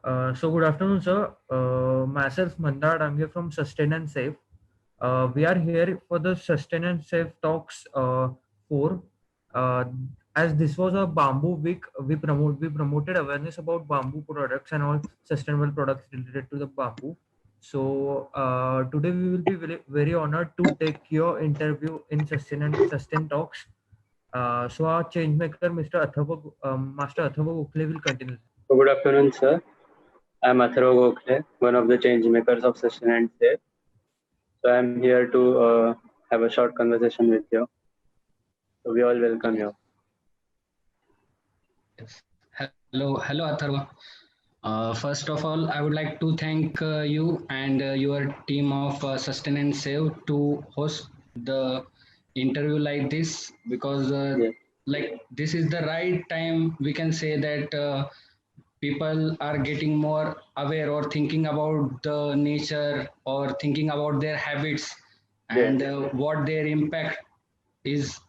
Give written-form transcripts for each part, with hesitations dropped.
So good afternoon, sir. Myself Mandar, I'm here from Sustain and Save. We are here for the Sustain and Save Talks 4. Uh, as this was a bamboo week, we promoted awareness about bamboo products and all sustainable products related to the bamboo. So today we will be very honored to take your interview in Sustain Talks. So our change maker, Master Athava Gokhale will continue. Good afternoon, sir. I'm Atharva Gokhale, one of the change makers of Sustain and Save. So I'm here to have a short conversation with you. So we all welcome you. Yes. Hello, Atharva. First of all, I would like to thank you and your team of Sustain and Save to host the interview like this because Yes. like this is the right time. We can say that people are getting more aware or thinking about the nature or thinking about their habits and what their impact is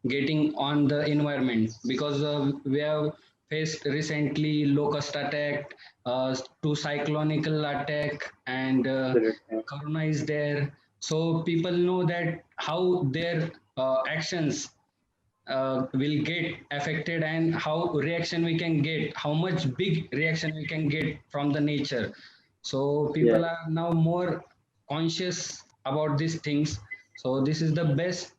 getting on the environment because we have faced recently locust attack, two cyclonical attack, and Absolutely. corona is there. So people know that how their actions will get affected and how reaction we can get, how much big reaction we can get from the nature. So Yes. people are now more conscious about these things. So this is the best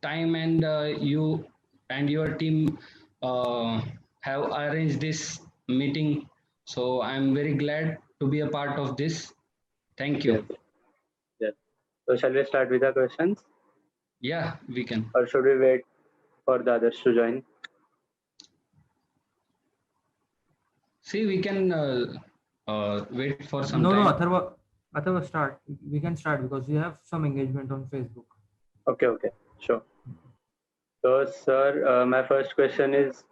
time, and you and your team uh, have arranged this meeting. So I'm very glad to be a part of this. Thank Yes. you. Yes. So shall we start with the questions, Yeah, we can. or should we wait for the others to join? See, we can wait for some No, time. Atharva, start. We can start because we have some engagement on Facebook. Okay. Sure. So, sir, my first question is,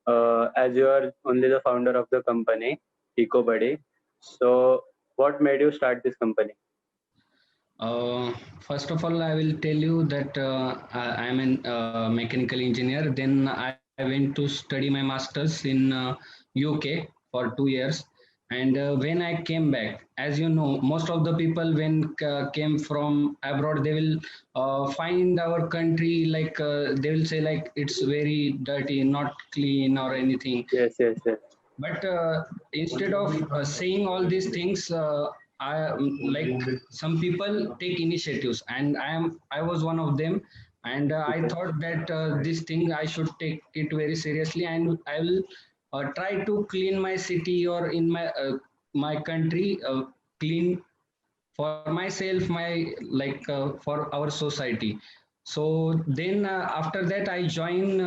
as you are only the founder of the company, EcoBuddy, so what made you start this company? First of all, I will tell you that I am a mechanical engineer. Then I went to study my masters in UK for 2 years. And when I came back, as you know, most of the people when came from abroad, they will find our country like they will say like it's very dirty, not clean or anything. Yes. But instead of saying all these things, like some people take initiatives, and I was one of them, and I Okay. thought that this thing I should take it very seriously, and I will try to clean my city or in my country, clean for myself, my like for our society. So then after that I joined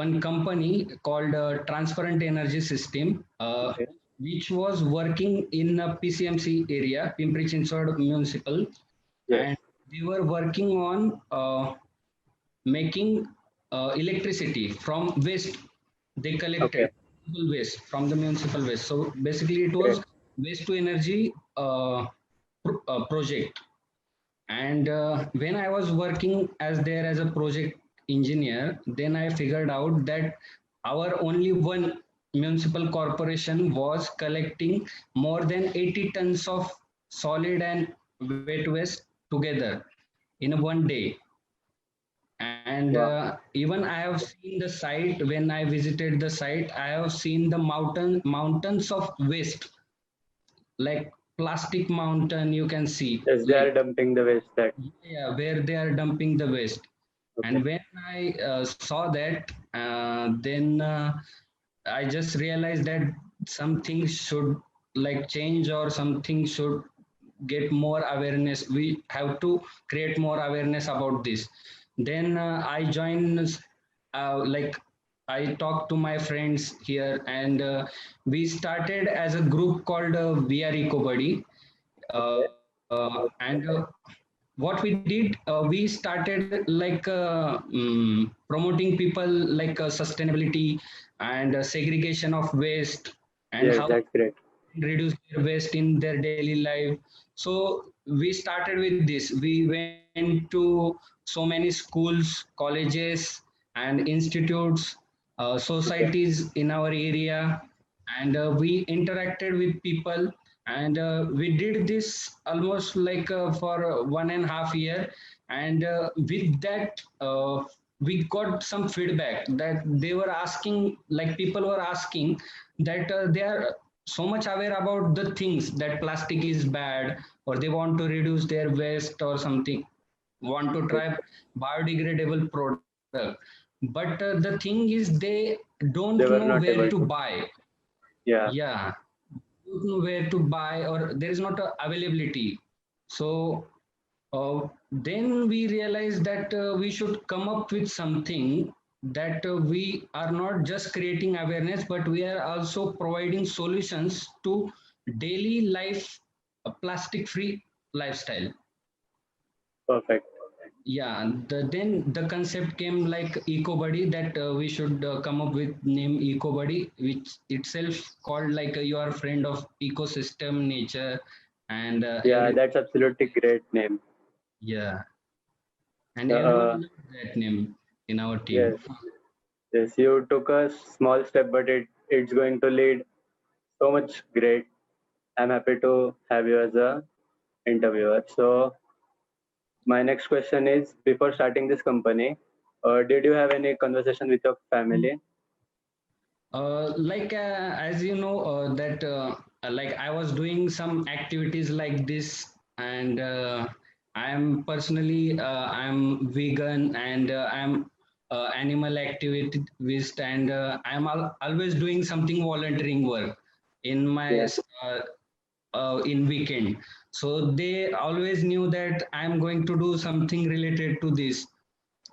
one company called Transparent Energy System, Okay. which was working in a PCMC area, Pimpri Chinchwad Municipal, Yes. and they were working on making electricity from waste they Okay. collected, municipal waste from the municipal waste. So basically, it Great. was waste to energy project. And when I was working as there as a project engineer, then I figured out that our only one municipal corporation was collecting more than 80 tons of solid and wet waste together in a one day. And Wow. even I have seen the site. When I visited the site, I have seen the mountains of waste, like plastic mountain you can see, Yes, they are like, dumping the waste that. yeah, where they are dumping the waste. Okay. And when I saw that, then I just realized that something should like change or something should get more awareness. We have to create more awareness about this. Then I joined, like I talked to my friends here, and we started as a group called We Are EcoBuddy. Okay. And what we did, we started like promoting people like sustainability and segregation of waste and Yes, how that's great. reduce their waste in their daily life. So we started with this. We went to so many schools, colleges, and institutes, Okay. societies in our area. and we interacted with people, and we did this almost like for 1.5 year, and with that we got some feedback that they were asking, like people were asking that they are so much aware about the things that plastic is bad, or they want to reduce their waste or something, want to try biodegradable product, but the thing is they don't They know were not where able to to. buy. Yeah, Yeah, don't know where to buy, or there is not a availability. So then we realized that we should come up with something that we are not just creating awareness, but we are also providing solutions to daily life, plastic free lifestyle. perfect. Yeah, then the concept came like EcoBuddy, that we should come up with name EcoBuddy, which itself called like your friend of ecosystem, nature, and Yeah, every. that's absolutely great name. Yeah, and Uh, everyone loved that name in our team. yes, yes, you took a small step, but it's going to lead so much great. I'm happy to have you as a interviewer. So my next question is: before starting this company, did you have any conversation with your family? Like as you know that like I was doing some activities like this, and I am personally I'm vegan, and I'm animal activist, and I'm always doing something volunteering work in my Yeah, in weekend. So they always knew that I'm going to do something related to this,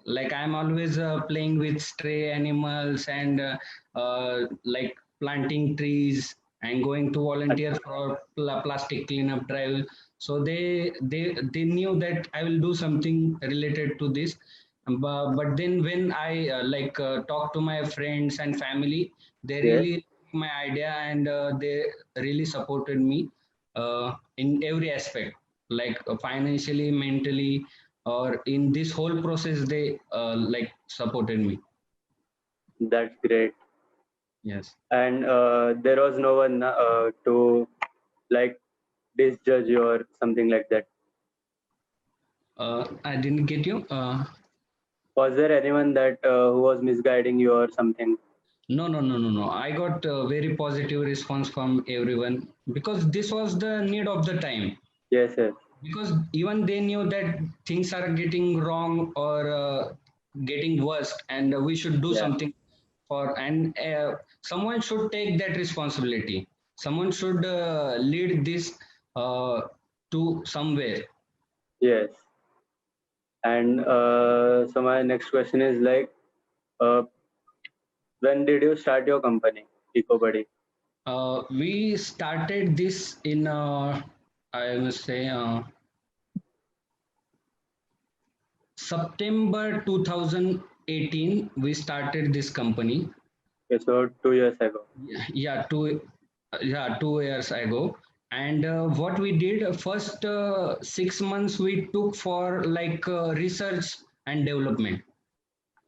like I'm always playing with stray animals, and like planting trees and going to volunteer Acha. for plastic cleanup drive. So they knew that I will do something related to this. But then when I talk to my friends and family, they Yes, really like my idea, and they really supported me in every aspect, like financially, mentally, or in this whole process they like supported me. that's great. Yes. And there was no one to like disjudge you or something like that. I didn't get you. Was there anyone that who was misguiding you or something? No, no, no, no, no. I got a very positive response from everyone, because this was the need of the time. Yes, yes, Because even they knew that things are getting wrong, or getting worse, and we should do yeah, something for, and someone should take that responsibility. Someone should lead this uh, to somewhere. yes. And so my next question is like, uh, when did you start your company, EcoBuddy? We started this in, I must say, September 2018. We started this company. Okay, so 2 years ago. Yeah, 2 years ago. And what we did, first 6 months we took for like research and development.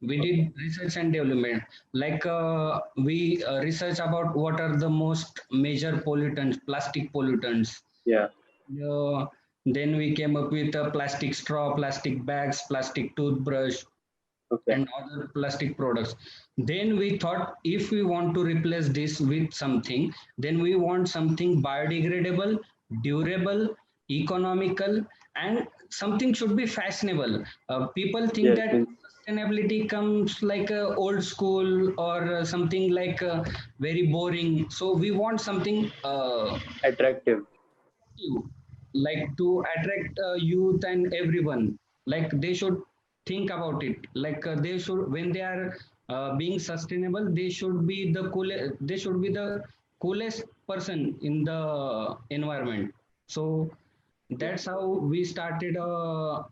We Okay. did research and development, like we research about what are the most major pollutants, plastic pollutants. Yeah. uh, then we came up with a plastic straw, plastic bags, plastic toothbrush, Okay. and other plastic products. Then we thought, if we want to replace this with something, then we want something biodegradable, durable, economical, and something should be fashionable. People think Yes, that means sustainability comes like old school, or something like very boring. So we want something attractive. you, like to attract youth and everyone, like they should think about it, like they should, when they are being sustainable, they should be the coolest person in the environment. So Yeah. that's how we started our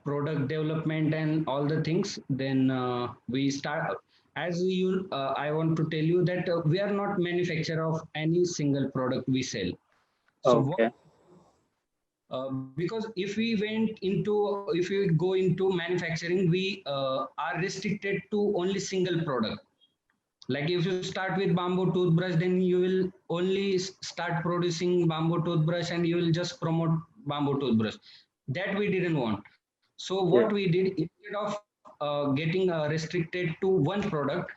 product development and all the things. Then we start, as you I want to tell you that we are not manufacturer of any single product we sell. So what, Okay. because if we go into manufacturing, we are restricted to only single product. Like if you start with bamboo toothbrush, then you will only start producing bamboo toothbrush and you will just promote bamboo toothbrush. That we didn't want. So Yes. what we did, instead of getting restricted to one product,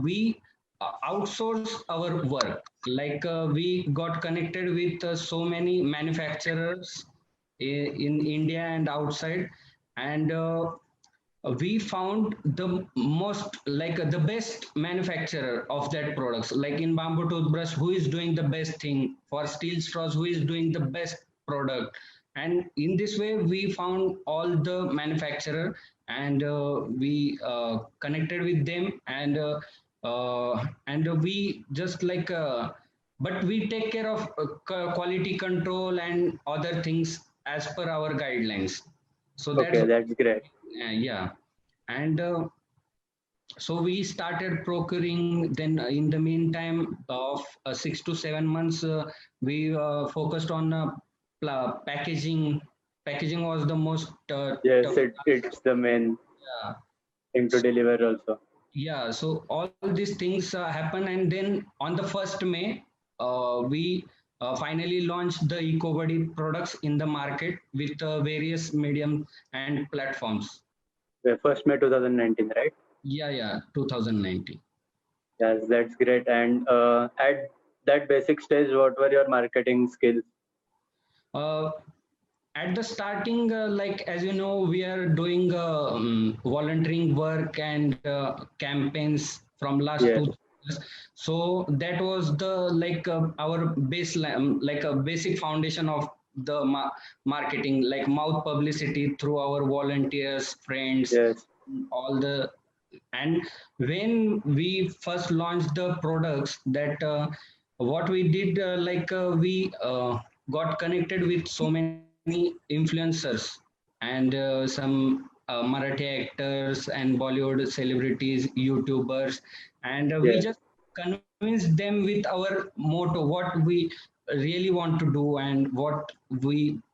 we outsource our work. Like we got connected with so many manufacturers in India and outside, and we found the most like the best manufacturer of that products, like in bamboo toothbrush who is doing the best thing, for steel straws who is doing the best product. And in this way we found all the manufacturer, and we connected with them, and we just like but we take care of quality control and other things as per our guidelines. So that's Okay, that's great. yeah. And so we started procuring. Then in the meantime of 6 to 7 months, we focused on packaging. Packaging was the most Yes, tough. it's the main Yeah. thing to deliver also. Yeah, so all these things happen, and then on the 1st May, we finally launched the EcoBuddy products in the market with various medium and platforms. The 1st May 2019, right? Yeah, 2019. Yes, that's great. And at that basic stage, what were your marketing skills? Uh, at the starting, like as you know, we are doing volunteering work and campaigns from last Yes, 2 years. So that was the like our baseline, like a basic foundation of the marketing, like mouth publicity through our volunteers, friends, yes, all the. And when we first launched the products, that what we did, we got connected with so many influencers and some Marathi actors and Bollywood celebrities, YouTubers, and we yes, just convinced them with our motto, what we really want to do, and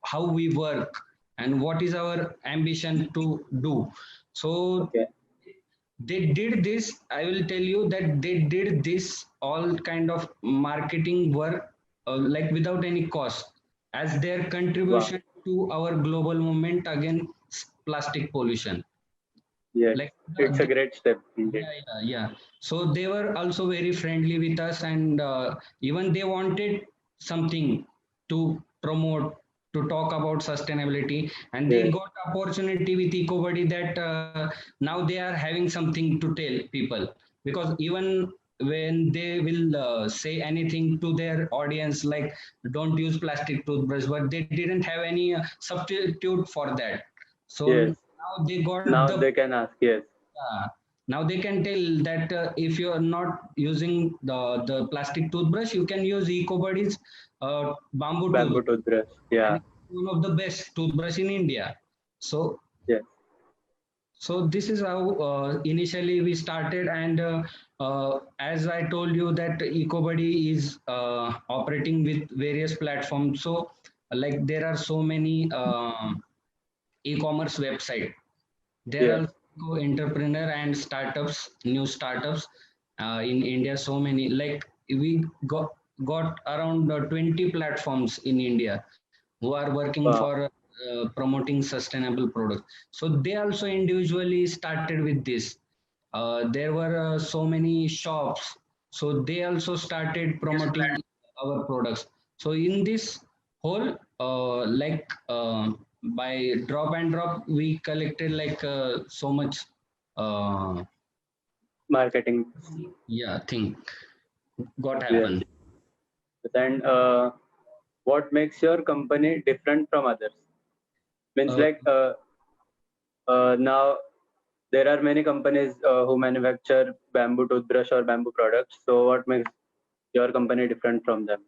how we work, and what is our ambition to do. So okay, they did this. I will tell you that they did this all kind of marketing work, like without any cost, as their wow, contribution to our global movement against plastic pollution. yes, Like it's a great step indeed. yeah. So they were also very friendly with us, and even they wanted something to promote, to talk about sustainability, and they Yes, got opportunity with EcoBuddy, that now they are having something to tell people. Because even when they will say anything to their audience, like don't use plastic toothbrush, but they didn't have any substitute for that. So yes. now they got Now the. they can ask, yes, Now they can tell that if you are not using the plastic toothbrush, you can use EcoBuddy's bamboo bamboo toothbrush, toothbrush. and Yeah, it's one of the best toothbrush in India. So yes, so this is how initially we started, and as I told you that EcoBuddy is operating with various platforms. So like there are so many e-commerce website. There yes, are also entrepreneur and startups, new startups in India. So many, like we got around 20 platforms in India who are working wow, for promoting sustainable products. So they also individually started with this. There were so many shops, so they also started promoting our products. So in this whole, by drop and drop, we collected like so much, uh, marketing. yeah, thing got Yes. happened. Then what makes your company different from others? Means Uh, like now there are many companies who manufacture bamboo toothbrush or bamboo products. So what makes your company different from them?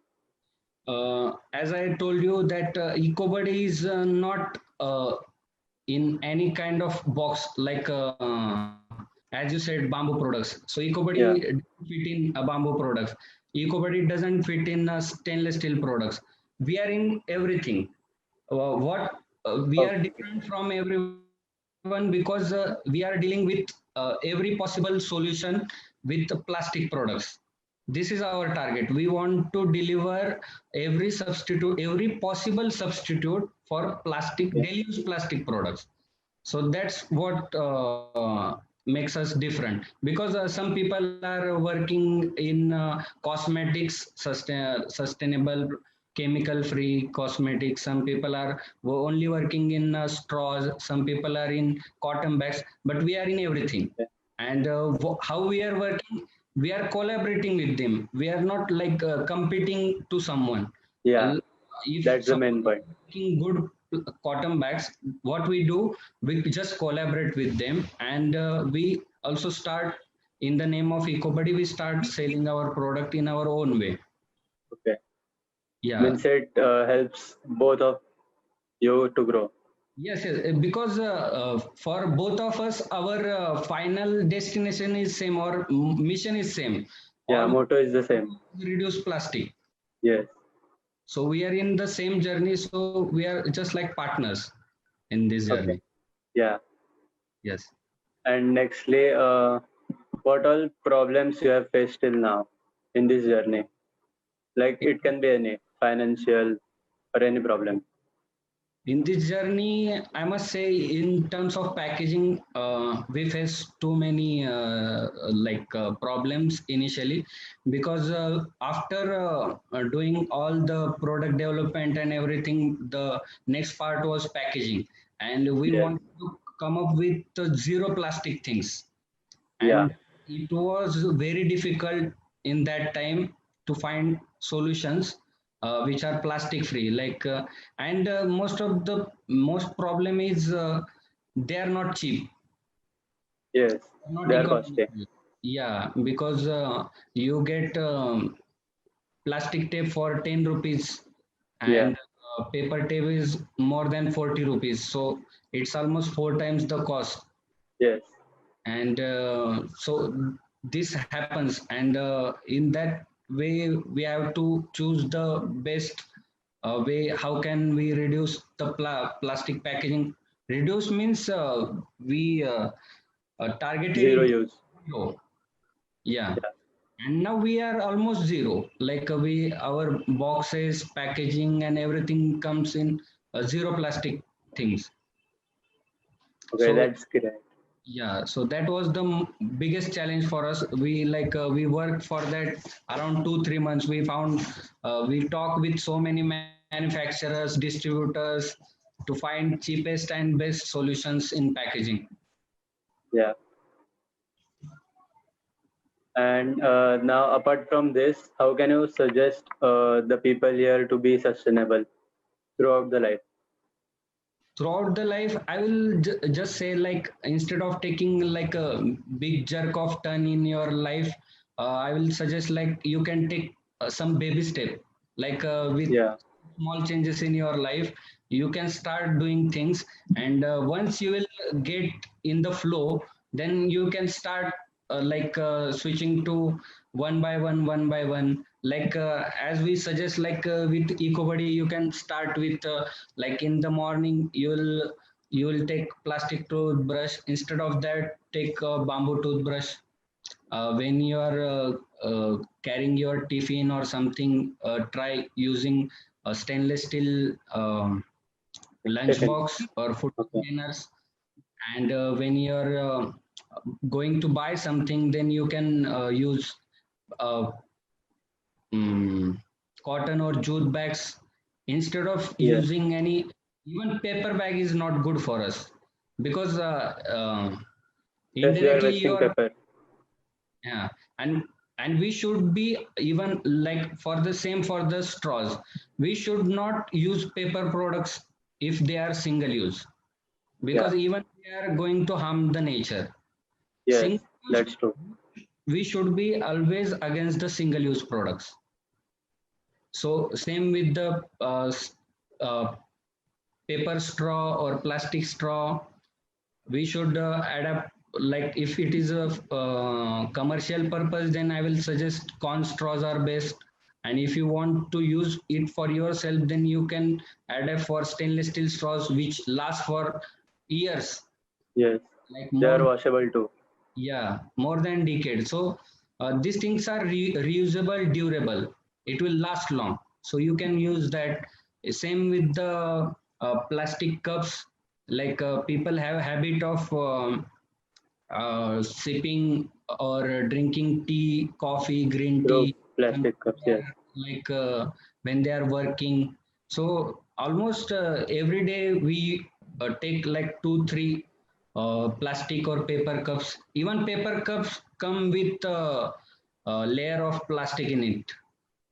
as I told you that EcoBuddy is not in any kind of box, like as you said, bamboo products. So EcoBuddy Yeah. doesn't fit in a bamboo products. EcoBuddy doesn't fit in stainless steel products. We are in everything. What we are Okay. different from everyone, because we are dealing with every possible solution with the plastic products. This is our target. We want to deliver every possible substitute for plastic, Yeah. daily use plastic products. So that's what makes us different, because some people are working in cosmetics, sustainable chemical free cosmetics. Some people are only working in straws, some people are in cotton bags, but we are in everything. Yeah. And how we are working, we are collaborating with them. We are not like competing to someone. Yeah. If That's the main someone is point. making good cotton bags, what we do, we just collaborate with them, and we also start, in the name of EcoBuddy, we start selling our product in our own way. Okay. Yeah. Means it helps both of you to grow. Yes, yes, because for both of us, our final destination is same, or mission is same. Yeah, All motto is the same. reduce plastic. Yes. So we are in the same journey. So we are just like partners in this Okay. journey. Yeah. Yes. And nextly, what all problems you have faced till now in this journey? Like it can be any financial or any problem. In this journey, I must say, in terms of packaging, we face too many problems initially, because after doing all the product development and everything, the next part was packaging, and we Yes. want to come up with zero plastic things. Yeah. And it was very difficult in that time to find solutions which are plastic free, and most problem is they are not cheap, Yes. not They are costly. economical. Yeah, because you get plastic tape for 10 rupees, Yeah. and paper tape is more than 40 rupees, so it's almost four times the cost. Yes. And so this happens, and in that way we have to choose the best way. How can we reduce the plastic packaging? Reduce means we targeted Zero it use. zero. Yeah, Yeah. and now we are almost zero. Like we our boxes, packaging, and everything comes in zero plastic things. Okay, So that's great. yeah, so that was the biggest challenge for us. We worked for that around 2 3 months. We found we talked with so many manufacturers, distributors, to find cheapest and best solutions in packaging. Yeah. And now, apart from this, how can you suggest the people here to be sustainable throughout the life? Throughout the life, I will just say, like, instead of taking like a big jerk of turn in your life, I will suggest like you can take some baby step, like with Yeah. small changes in your life, you can start doing things, and once you will get in the flow, then you can start switching to one by one, like as we suggest, like with EcoBuddy, you can start with like in the morning you will take plastic toothbrush, instead of that take a bamboo toothbrush. When you are carrying your tiffin or something, try using a stainless steel Tiffin. lunchbox or food Okay. containers. And when you're going to buy something, then you can use uh, mm, cotton or jute bags, instead of Yes. using any. Even paper bag is not good for us, because Yes, we are indirectly wasting you're. paper. Yeah, and we should be even like for the same for the straws. We should not use paper products if they are single use, Yeah. because even they are going to harm the nature. Yes, Single use, that's true. we should be always against the single use products. So same with the uh, paper straw or plastic straw, we should adapt. Like if it is a commercial purpose, then I will suggest corn straws are best, and if you want to use it for yourself, then you can adapt for stainless steel straws which last for years, Yes, like they are more. washable too. Yeah, more than decade. So these things are reusable, durable. It will last long. So you can use that. Same with the plastic cups. Like people have a habit of sipping or drinking tea, coffee, green Through tea, plastic cups, yes. like when they are working. So almost every day we take like 2, 3 plastic or paper cups. Even paper cups come with a layer of plastic in it.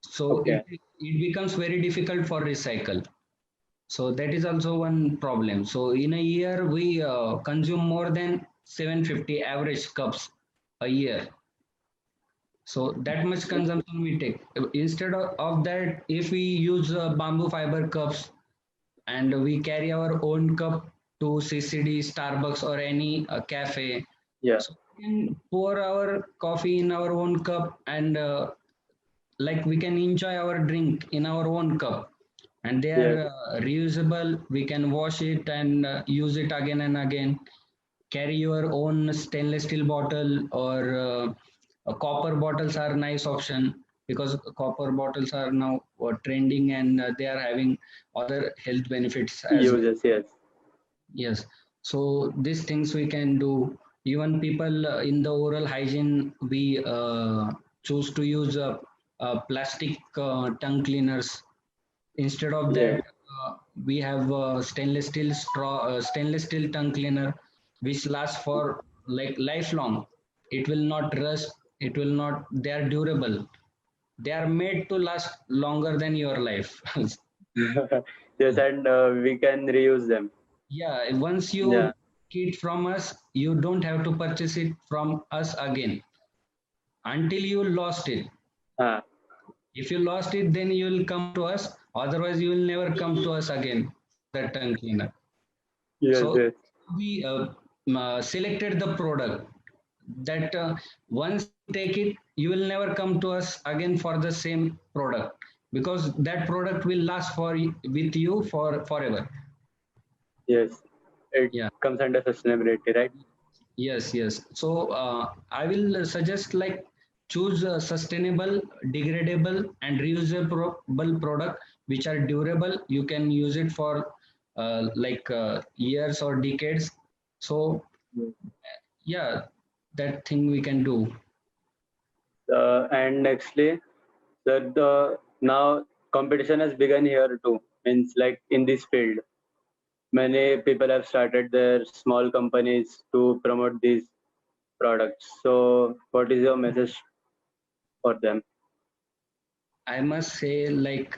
So Okay. it becomes very difficult for recycle. So that is also one problem. So in a year, we consume more than 750 average cups a year. So that much consumption we take. Instead of that, if we use bamboo fiber cups and we carry our own cup to CCD, Starbucks, or any cafe, Yeah. so we can pour our coffee in our own cup and like we can enjoy our drink in our own cup, and they Yes. are reusable. We can wash it and use it again and again. Carry your own stainless steel bottle or copper bottles are nice option, because copper bottles are now trending, and they are having other health benefits as well. Uses, yes. Yes. So these things we can do. Even people in the oral hygiene, we choose to use plastic tongue cleaners. Instead of Yes. that, we have stainless steel tongue cleaner, which lasts for like lifelong. It will not rust. It will not. They are durable. They are made to last longer than your life. Yes, and we can reuse them. Yeah, once you Yeah. get it from us, you don't have to purchase it from us again until you lost it. Ah, If you lost it, then you will come to us. Otherwise, you will never come to us again. That tongue cleaner. yes, So yes. we selected the product that once you take it, you will never come to us again for the same product, because that product will last for with you for forever. Yes. It Yeah. comes under sustainability, right? Yes, yes. So I will suggest like choose a sustainable, degradable, and reusable product which are durable. You can use it for like years or decades. So Yes. yeah, that thing we can do. And nextly, the now competition has begun here too. Means like in this field, many people have started their small companies to promote these products. So, what is your message for them? I must say like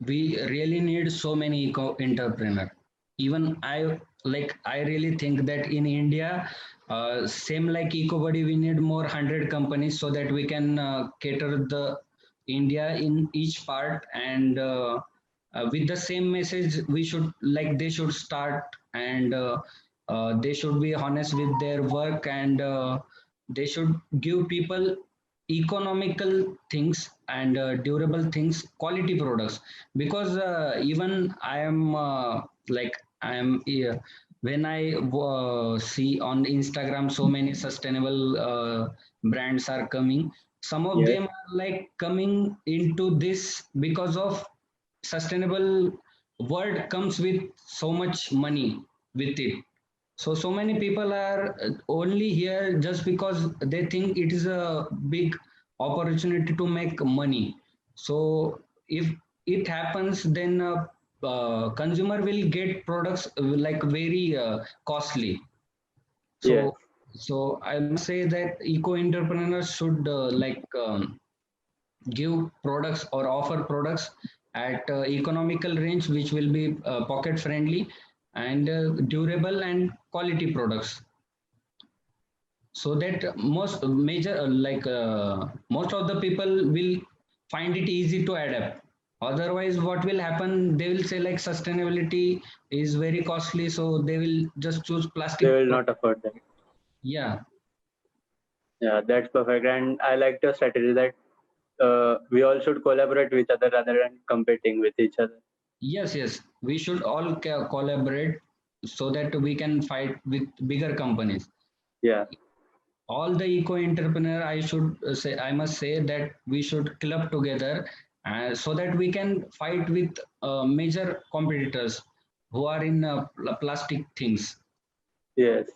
we really need so many eco entrepreneur. Even I really think that in India, same like EcoBuddy, we need more 100 companies so that we can cater the India in each part, and with the same message we should like they should start, and they should be honest with their work, and they should give people economical things and durable things, quality products. Because even I am like I am when I see on Instagram so many sustainable brands are coming. Some of Yes, them are like coming into this because of sustainable word comes with so much money with it. So many people are only here just because they think it is a big opportunity to make money. So if it happens, then consumer will get products like very costly. yes. So I must say that eco entrepreneurs should give products or offer products at economical range, which will be pocket friendly and durable and quality products, so that most of the people will find it easy to adapt. Otherwise what will happen, they will say like sustainability is very costly, so they will just choose They plastic will not afford them. yeah. Yeah, that's perfect. And I like the strategy that we all should collaborate with each other rather than competing with each other. Yes, yes, we should all collaborate. so that we can fight with bigger companies. Yeah. All the eco entrepreneur, I must say that we should club together so that we can fight with major competitors who are in plastic things. Yes.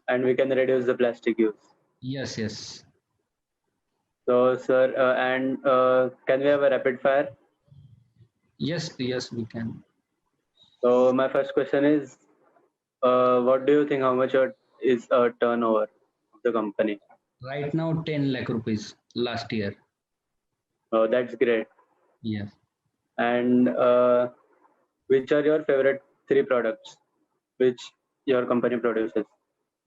And we can reduce the plastic use. Yes, yes. So, sir, and can we have a rapid fire? Yes, yes, we can. So, my first question is, what do you think? How much is a turnover of the company? Right now, 10 lakh rupees last year. Oh, that's great. Yes. And which are your favorite three products which your company produces?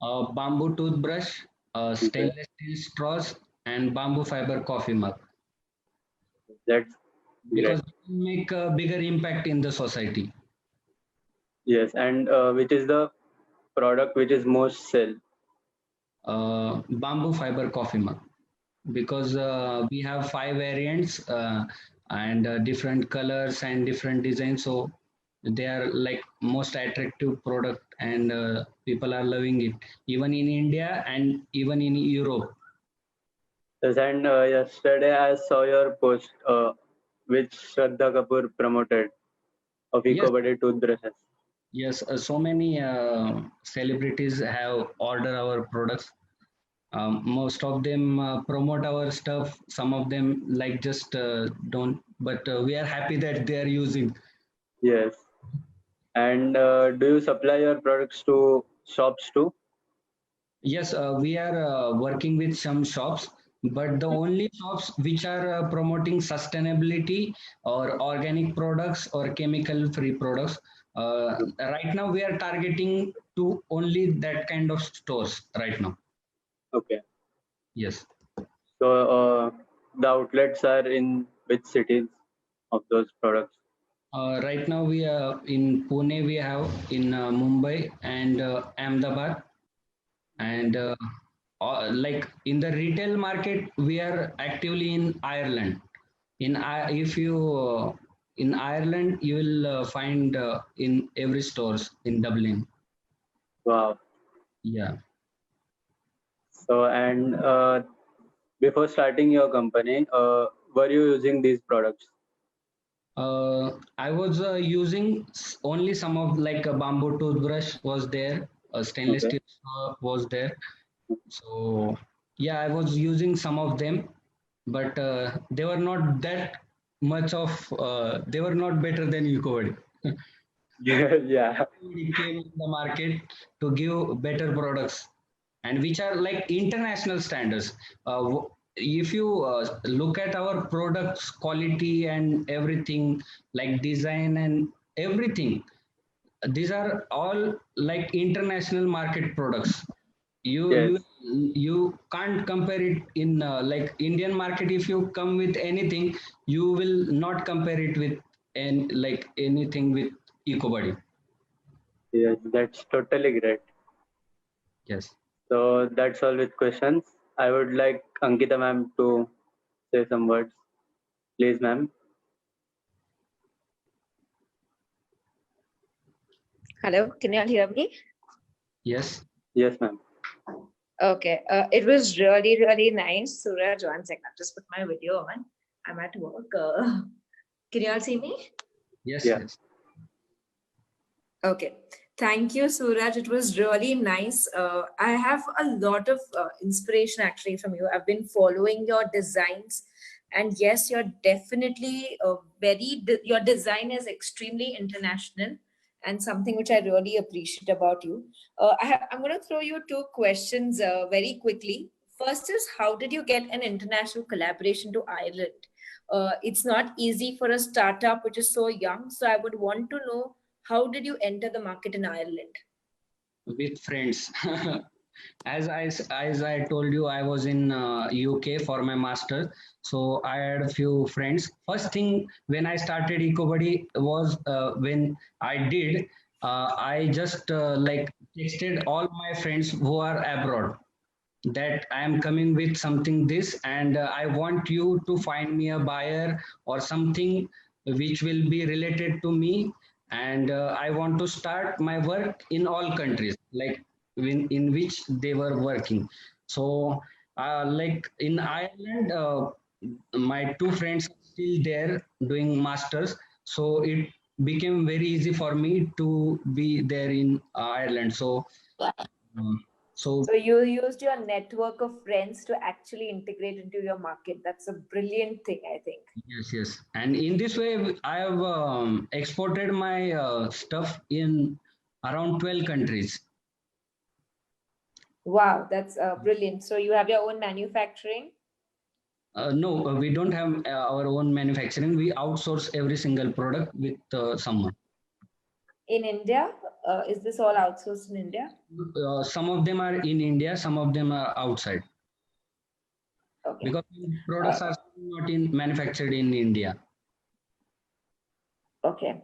Bamboo toothbrush, Okay. stainless steel straws, and bamboo fiber coffee mug, That's great. because they make a bigger impact in the society. Yes. And which is the product which is most sell? Bamboo fiber coffee mug, because we have 5 variants and different colors and different designs, so they are like most attractive product, and people are loving it even in India and even in Europe. Yes. And yesterday I saw your post which Shraddha Kapoor promoted of Yes, EcoBuddy toothbrushes. yes, so many celebrities have ordered our products. Most of them promote our stuff. Some of them like just don't, but we are happy that they are using. Yes. And do you supply your products to shops too? Yes, we are working with some shops, but the only shops which are promoting sustainability or organic products or chemical-free products. Right now, we are targeting to only that kind of stores right now. Okay. Yes. So the outlets are in which cities of those products? Right now, we are in Pune, we have in Mumbai and Ahmedabad, and like in the retail market, we are actively in Ireland. If you in Ireland, you will find in every stores in Dublin. Wow. Yeah. So and before starting your company, were you using these products? I was using only some of, like a bamboo toothbrush was there, a stainless Okay. steel was there. So yeah, I was using some of them, but they were not that much of. They were not better than EcoBuddy. Yeah. We came in the market to give better products, and which are like international standards. If you look at our products quality and everything, like design and everything, these are all like international market products. you Yes. you you can't compare it in like Indian market. If you come with anything, you will not compare it with and like anything with EcoBuddy. Yes. That's totally great. Yes. So that's all with questions. I would like Ankita ma'am to say some words. Please, ma'am. Hello, can you all hear me? Yes. Yes, ma'am. Okay, it was really, really nice. Suraj, one second, I'll just put my video on. I'm at work. Can you all see me? Yes. Yeah. Yes. Okay. Thank you, Suraj. It was really nice. I have a lot of inspiration actually from you. I've been following your designs, and yes, you're definitely your design is extremely international and something which I really appreciate about you. I'm going to throw you two questions very quickly. First is, how did you get an international collaboration to Ireland? It's not easy for a startup which is so young. So I would want to know, how did you enter the market in Ireland? With friends. As I told you, I was in UK for my master, so I had a few friends. First thing when I started EcoBuddy was when I just like texted all my friends who are abroad that I am coming with something this, and I want you to find me a buyer or something which will be related to me, and I want to start my work in all countries, like in which they were working. So, like in Ireland, my two friends are still there doing masters, so it became very easy for me to be there in Ireland. So, um, so So you used your network of friends to actually integrate into your market. That's a brilliant thing, I think. yes, yes. And in this way, I have exported my stuff in around 12 countries. Wow, that's brilliant. So you have your own manufacturing No, we don't have our own manufacturing. We outsource every single product with someone. in India. Is this all outsourced in India? Some of them are in India, some of them are outside Okay. because products are not in manufactured in India. Okay.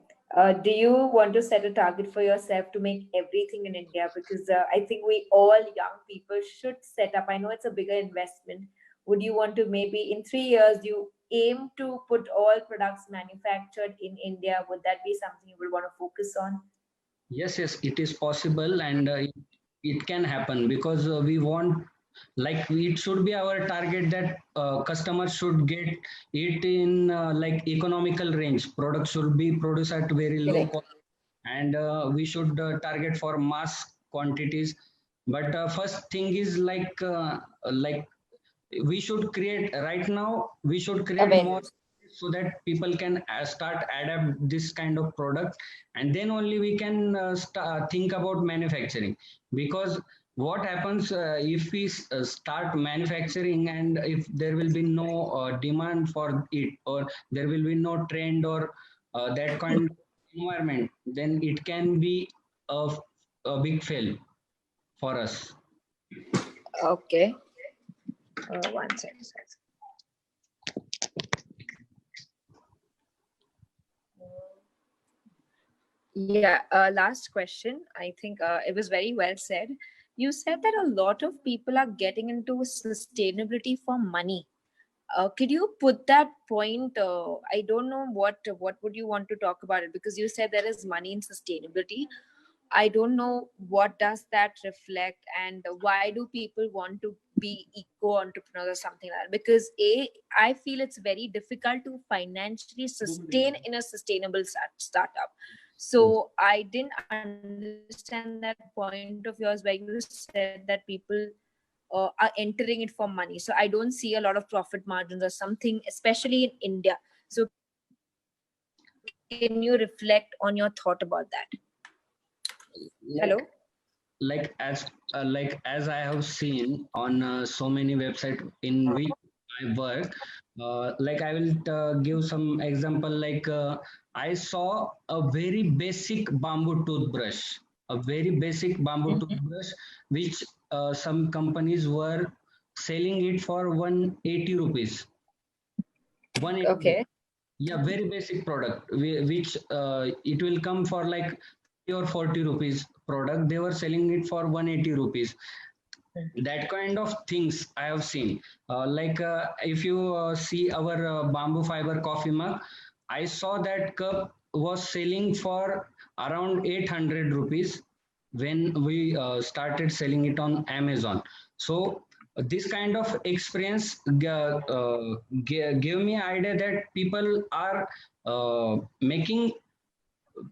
Do you want to set a target for yourself to make everything in India? Because I think we all young people should set up. I know it's a bigger investment. Would you want to maybe in 3 years you aim to put all products manufactured in India? Would that be something you would want to focus on? Yes, yes, it is possible, and it can happen because we want, like, it should be our target that customers should get it in like economical range. Product should be produced at very low Correct. cost, and we should target for mass quantities. But first thing is like we should create right now. We should create more Awareness. so that people can start adapt this kind of product, and then only we can think about manufacturing. Because what happens if we start manufacturing, and if there will be no demand for it, or there will be no trend, or that kind of environment, then it can be a big fail for us. Okay. One second. Yeah, last question. I think it was very well said. You said that a lot of people are getting into sustainability for money. Could you put that point? I don't know what would you want to talk about it, because you said there is money in sustainability. I don't know what does that reflect, and why do people want to be eco entrepreneurs or something like that? Because I feel it's very difficult to financially sustain in a sustainable startup. So I didn't understand that point of yours where you said that people are entering it for money. So I don't see a lot of profit margins or something, especially in India. So can you reflect on your thought about that? Hello. Like as I have seen on so many websites in which I work, like I will give some example. Like I saw a very basic bamboo toothbrush, a very basic bamboo toothbrush, which some companies were selling it for 180 rupees. 180. Okay. Yeah, very basic product, which it will come for like 30 or 40 rupees product. They were selling it for 180 rupees. That kind of things I have seen. Like if you see our bamboo fiber coffee mug, I saw that cup was selling for around 800 rupees when we started selling it on Amazon. So this kind of experience gave me idea that people are making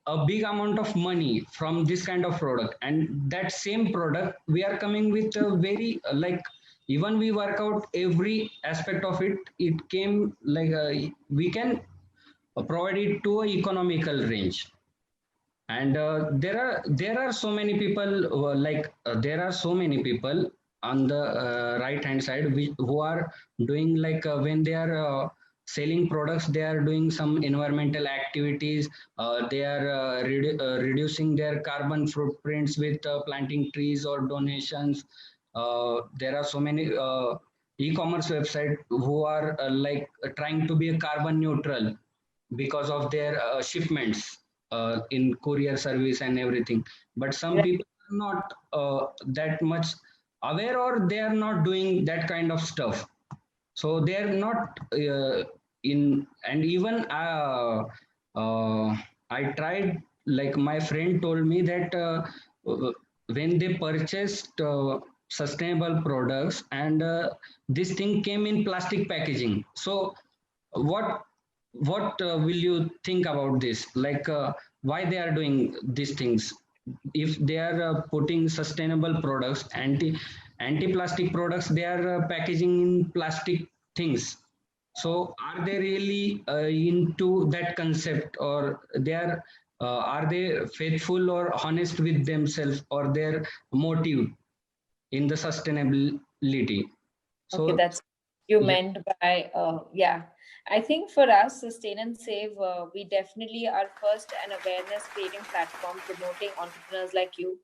a big amount of money from this kind of product, and that same product we are coming with a very like, even we work out every aspect of it, it came like we can provide it to a economical range. And there are so many people there are so many people on the right hand side who are doing like when they are selling products, they are doing some environmental activities. They are reducing their carbon footprints with planting trees or donations. There are so many e-commerce websites who are trying to be a carbon neutral because of their shipments in courier service and everything. But some Right. people are not that much aware, or they are not doing that kind of stuff. So they are not in. And even I tried like my friend told me that when they purchased sustainable products and this thing came in plastic packaging. So what will you think about this? Like why they are doing these things? If they are putting sustainable products, anti plastic products, they are packaging in plastic things. So are they really into that concept, or are they faithful or honest with themselves or their motive in the sustainability? Okay, So that's you yeah, meant by yeah. I think for us, Sustain and Save, we definitely are first an awareness creating platform promoting entrepreneurs like you